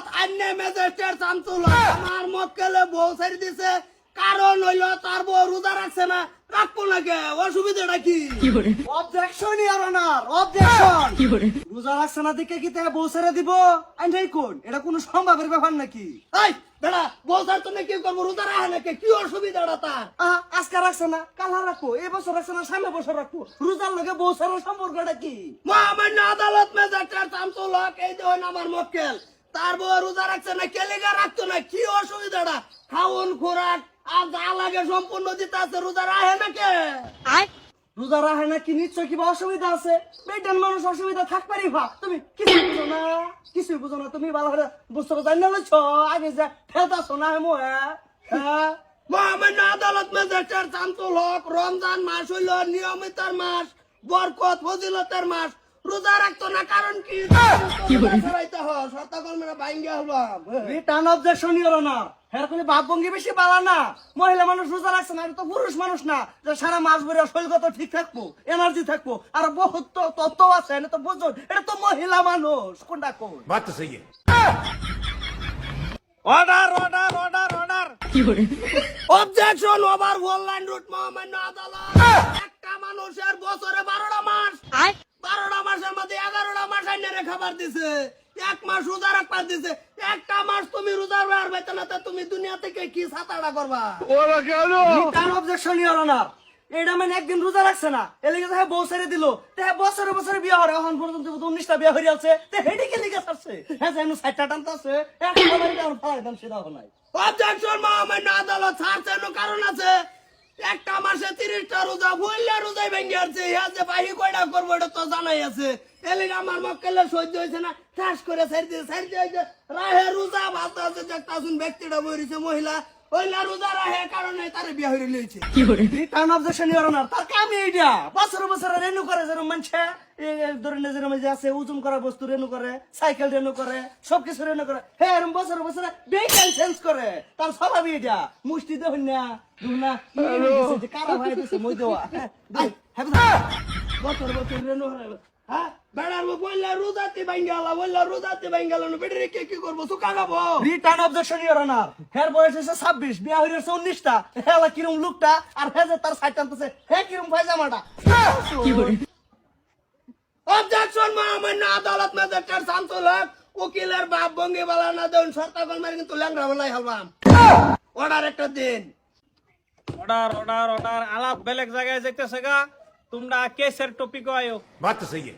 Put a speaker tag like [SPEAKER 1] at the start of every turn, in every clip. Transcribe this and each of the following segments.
[SPEAKER 1] আদালত আইনে ম্যাজিস্ট্রেট শামসুল হক আমার মক্কেলে বউ ছেড়ে দিছে, কারণ হইলো তার বউ রোজা রাখছে না, রাখবো না কে, অসুবিধাটা কি?
[SPEAKER 2] Objection your honour, objection. রোজা রাখছে না দিকে কি তাই বউ ছেড়ে দিব? আইনাই কোন এটা কোনো সম্ভবের ব্যাপার নাকি?
[SPEAKER 1] এই বেড়া বউ ছাড়তো না, কি করবো? রোজা রাখে না কে, কি অসুবিধাটা তার?
[SPEAKER 2] আজকে রাখছে না, কাল রাখবো, এই বছর রাখছে না, সামনে বছর রাখবো। রোজার লগে বউ ছেড়ার সম্পর্কটা কি?
[SPEAKER 1] মহামান্য আদালত ম্যাজিস্ট্রেট শামসুল হক এই যে হইন আমার মক্কেল, তার বউ রোজা রাখছে না, কেলিগা রাখতো না, কি অসুবিধাটা? খাওন খোরাক আর যা লাগে সম্পূর্ণ দিতে আছে, রোজা রাখে না কে?
[SPEAKER 2] রোজা রাখে না কি নিশ্চয় কিবা অসুবিধা আছে? বেটান মানুষ অসুবিধা থাকবারই ভা। তুমি কিছুই বুঝো না, কিছুই বুঝো না। তুমি ভালো করে বুঝতে জানি না আগে যে ফেলতাছো না হেমো। হ্যাঁ
[SPEAKER 1] মহামান্য আদালত ম্যাজিস্ট্রেট শামসুল হক, রমজান মাস হইল নিয়মিতার মাস, বরকত ফজিলতের মাস, রোজা রাখতো না, কারণ কি? সত্তাকর্মীরা বাইঙ্গা হলাম।
[SPEAKER 2] Return objection your honour. হ্যাঁ কোন ভাব ভঙ্গি বেশি বালা না। মহিলা মানুষ রোজা রাখছে না, এটা তো পুরুষ মানুষ না যে সারা মাস ভরে শরীরগত ঠিক থাকবো, এনার্জি থাকবো। আর বহুত তো তত্ত্ব আছে, এটা তো বুঝো, এটা তো মহিলা মানুষ। কোনটা কোন?
[SPEAKER 3] बात तो सही है।
[SPEAKER 4] Order order order order.
[SPEAKER 1] Objection overruled. মহামান্য আদালত, একটা মানুষের বছরে 12টা মাস, 12টা মাসের মধ্যে 11টা মাস আইনারে খাবার দিছে, এক মাস রোজা রাখবার দিছে। একটা মাস তুমি রোজা রাখবে না, তা তুমি দুনিয়া থেকে কি ছাতাড়া করবা?
[SPEAKER 2] Return objection your honour. এটা মানে একদিন রোজা রাখছে না, এলিগে তাহে বউ ছেড়ে দিল, তাহে বছরে বছরে বিয়ে হরে, এখন পর্যন্ত 19টা বিয়ে হয়ে আছে, তে হেডি কে লিগে ছাড়ছে? হ্যাঁ যেন 60টা টানতাছে, একটা বাড়িতে আর ফালাই দাম সেটা নাই।
[SPEAKER 1] অবজেকশন মহামান্য আদালত, ছাড়ছে কারণ আছে। একটা মাসে 30টা রোজা, বললে রোজাই ভেঙে আসছে, ইহা যে বাহি কয়টা করবো এটা তো জানাই আছে। এলিগে আমার মক্কেলে সহ্য হয়েছে না, ঠাস করে ছাড় দিয়ে রাহে রোজা ভাত আছে, একটা শুন ব্যক্তিটা বইছে মহিলা, ওইলা রোজা রাহে কারণে তারে বিয়া হয়ে লইছে।
[SPEAKER 2] Return objection your honour. তার কামই এইটা, বছরে বছরে রেনু করে, যেরকম মানুষে ধরেন যেরকম যে আছে ওজন করা বস্তু রেনু করে, সাইকেল রেনু করে, সবকিছু রেনু করে। হ্যাঁ এরকম বছরে বছরে বেকার চেঞ্জ করে, তার স্বভাবই এটা। মুষ্টি দেখুন না দুনা কারা ভাই দিছে মই দেওয়া।
[SPEAKER 1] বছর বছর রেনু হয়। হ্যাঁ বেড়ার বললে রোজাতে ভাঙ্গালা, বললে রোজাতে ভাঙ্গালা, বেড়ে কে কি করবো? সুকা খাবো।
[SPEAKER 2] Return objection your honour. হের বয়স হচ্ছে 26, বিয়া হয়ে গেছে 19টা। হেলা কিরম লুকটা, আর হেজে তার সাইড টানতেছে, হে কিরম পায়জামাটা।
[SPEAKER 1] অবজেকশন মহামান্য আদালত ম্যাজিস্ট্রেট শামসুল হক, উকিলের বাপ ভঙ্গি বালা না দেন, সরকার মারি কিন্তু ল্যাংরা বলাই হলাম। অর্ডার একটা দিন।
[SPEAKER 4] Order order order. আলাপ বেলেগ জায়গায় যাইতেছে গা, তোমরা কেসের টপিক আয়ো।
[SPEAKER 3] बात तो सही है।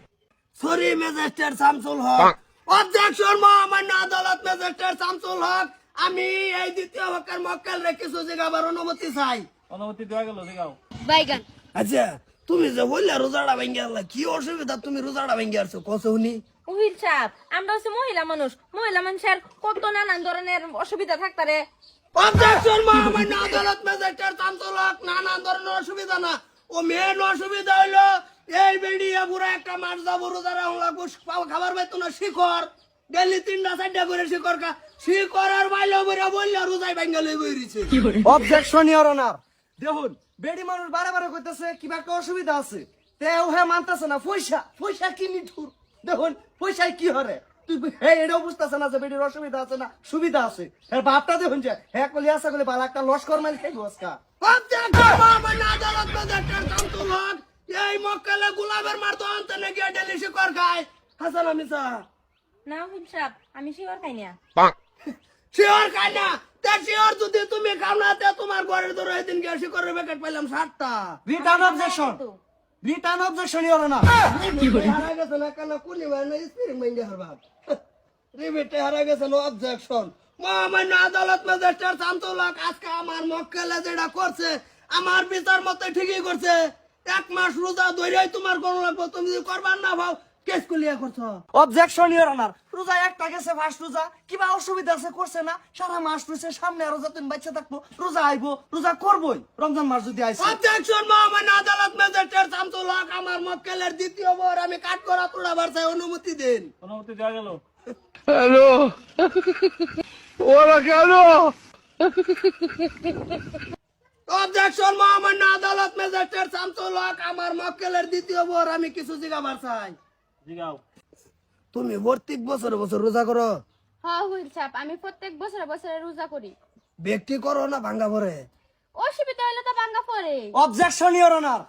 [SPEAKER 1] সরি ম্যাজিস্ট্রেট শামসুল হক। অবজেকশন মহামান্য আদালত ম্যাজিস্ট্রেট শামসুল হক, আমি এই দ্বিতীয় হকের মক্কেল রে কিছু জিগাবার অনুমতি চাই।
[SPEAKER 4] অনুমতি দেওয়া গেল, দেখাও।
[SPEAKER 5] বাইগান
[SPEAKER 1] আচ্ছা তুমি যে বললে রোজাটা ভেঙে আনলা, কি অসুবিধা? তুমি রোজাটা ভেঙে আসছো কসে উনি?
[SPEAKER 5] উহিল সাহেব, আমরা হচ্ছে মহিলা মানুষ, মহিলা মানুষের কত নানান ধরনের অসুবিধা থাকতারে।
[SPEAKER 1] অবজেকশন মহামান্য আদালত ম্যাজিস্ট্রেট শামসুল হক, নানান ধরনের অসুবিধা না, ও মেন অসুবিধা হইলো এই বেড়িয়া পুরো একটা মাস যাবো রোজা রাখলা, খাবার পাইতো না, শিখর ডেলি 3টা 4টা করে শিখর খা, শিখর আর বাইলে বইরা বললে রোজাই ভেঙে লই বইরিছে।
[SPEAKER 2] Objection your honour. দেখুন বেডি মানুষ বারে বারে কইতাছে কিবা একটা অসুবিধা আছে, তেও হ্যাঁ মানতাছে না। পয়সা পয়সা কি নিঠুর। দেখুন পয়সায় কি হরে, তুই হ্যাঁ এটাও বুঝতেছে না যে বেডির অসুবিধা আছে না সুবিধা আছে। হ্যাঁ বাপটা দেখুন যে হ্যাঁ কলি আসা কলি বালা একটা লস্কর মাইল খাইব আজকা।
[SPEAKER 1] অবজেকশন মহামান্য আদালত ম্যাজিস্ট্রেট শামসুল হক, এই মক্কেলে গোলামের মারতো আনতে নাকি ডেলি শিখর খায়, হাসান আমিসা
[SPEAKER 5] না উহিল সাহেব, আমি শিওর খাই না।
[SPEAKER 1] শিওর খায় না? তে শিওর যদি তুমি খাও না, তে তোমার ঘরের ধরে এদিন গিয়ে শিখরের প্যাকেট পাইলাম 7টা।
[SPEAKER 2] Return objection. Return objection your honour.
[SPEAKER 1] হারা গেছে না কেন কুলি ভাই না স্পিরিং ভেঙে হারবাম, রিবেটে হারা গেছে না। অবজেকশন মহামান্য আদালত ম্যাজিস্ট্রেট শামসুল হক, আজকে আমার মক্কেলে যেটা করছে আমার বিচার মতে ঠিকই করছে। 1 মাস রোজা ধরেই তোমার কোন লাগবে, তুমি যদি করবার না ভাও কেস কুলিয়া করছো।
[SPEAKER 2] Objection your honour. রোজা একটা গেছে ফার্স্ট রোজা, কিবা অসুবিধা আছে করছে না, সারা মাস রয়েছে, সামনে আরো যতদিন বাচ্চা থাকবো রোজা আইবো, রোজা করবোই রমজান মাস যদি আইসে।
[SPEAKER 1] অবজেকশন মহামান্য আদালত ম্যাজিস্ট্রেট শামসুল হক, আমার মক্কেলের দ্বিতীয় বার আমি কাট করা তোড়াবার চাই, অনুমতি দিন।
[SPEAKER 4] অনুমতি দেওয়া গেল।
[SPEAKER 1] অবজেকশন মহামান্য আদালত ম্যাজিস্ট্রেট শামসুল হক, আমার মক্কেলের দ্বিতীয় বার আমি কিছু জিগাবার চাই।
[SPEAKER 4] জিগাও।
[SPEAKER 1] তুমি প্রত্যেক বছর বছর রোজা করো?
[SPEAKER 3] হ্যাঁ হুইল সাহেব, আমি প্রত্যেক বছরে বছরে রোজা করি।
[SPEAKER 1] ব্যক্তি করো না ভাঙ্গা পরে।
[SPEAKER 3] অসুবিধা হলে তো ভাঙ্গা পড়ে।
[SPEAKER 2] Objection your honour,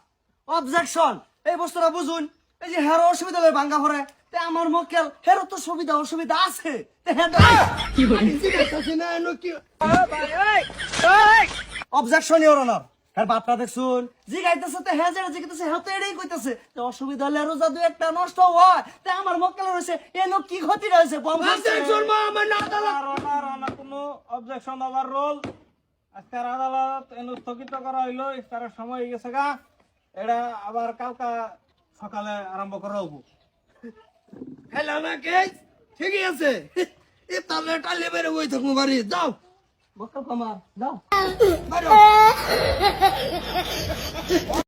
[SPEAKER 2] objection. এই বস্তুটা বুঝুন, এই যে হেরো অসুবিধা হলে ভাঙ্গা পড়ে, তে আমার মক্কেল হেরো তো সুবিধা অসুবিধা আছে, তে অবজেকশন ইওর অনার। হ্যাঁ বাপটা দেখছুন জি গাইতেছে, তে হ্যাঁ যেটা জিগাইতেছে হ্যাঁ তো এটাই কইতেছে যে অসুবিধা হলে রোজা দু একটা নষ্ট হয়, তে আমার মক্কেল রয়েছে এনো কি ক্ষতি রয়েছে বম খাইছে?
[SPEAKER 1] অবজেকশন মহামান্য আদালত।
[SPEAKER 4] অর্ডার কোনো অবজেকশন ওভার রোল। আজকের আদালত এনু স্থগিত করা হইলো, ইফতারের সময় হয়ে গেছে গা। এটা আবার কালকা সকালে আরম্ভ করা হবো।
[SPEAKER 1] খেলা না কেস ঠিকই আছে। এ তাহলে টালে বেড়ে বই থাকবো বাড়ি যাও।
[SPEAKER 2] মক্কেল কমার দাও।
[SPEAKER 1] বাইরে হও।